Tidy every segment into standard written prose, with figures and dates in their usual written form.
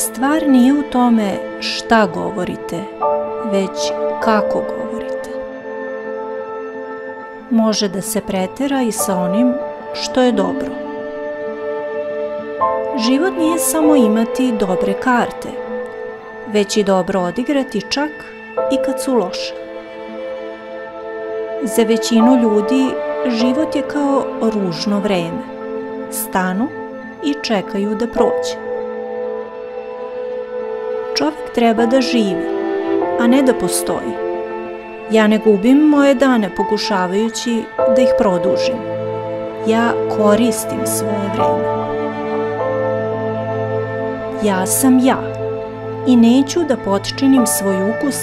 Stvar nije u tome šta govorite, već kako govorite. Može da se pretera i sa onim što je dobro. Život nije samo imati dobre karte, već i dobro odigrati čak i kad su loše. Za većinu ljudi život je kao ružno vreme. Stanu i čekaju da prođe. Čovjek treba da živi, a ne da postoji. Ja ne gubim moje dane pokušavajući da ih produžim. Ja koristim svoje vreme. Ja sam ja i neću da potčinim svoj ukus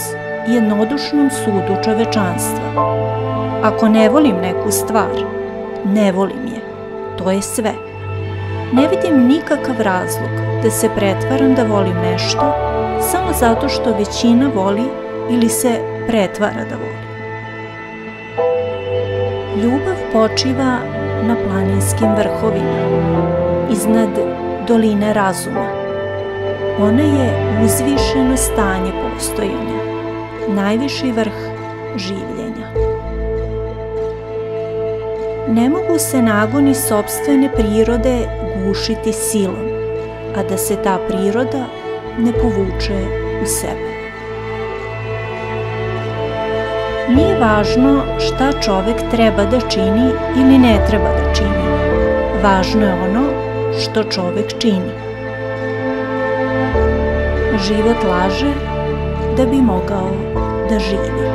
jednodušnom sudu čovečanstva. Ako ne volim neku stvar, ne volim je. To je sve. Ne vidim nikakav razlog da se pretvaram da volim nešto samo zato što većina voli ili se pretvara da voli. Ljubav počiva na planinskim vrhovima, iznad doline razuma. Ona je uzvišeno stanje postojanja, najviši vrh življenja. Ne mogu se nagoni sopstvene prirode gušiti silom, a da se ta priroda ne povuče u sebe. Nije važno šta čovek treba da čini ili ne treba da čini. Važno je ono što čovek čini. Život laže da bi mogao da živi.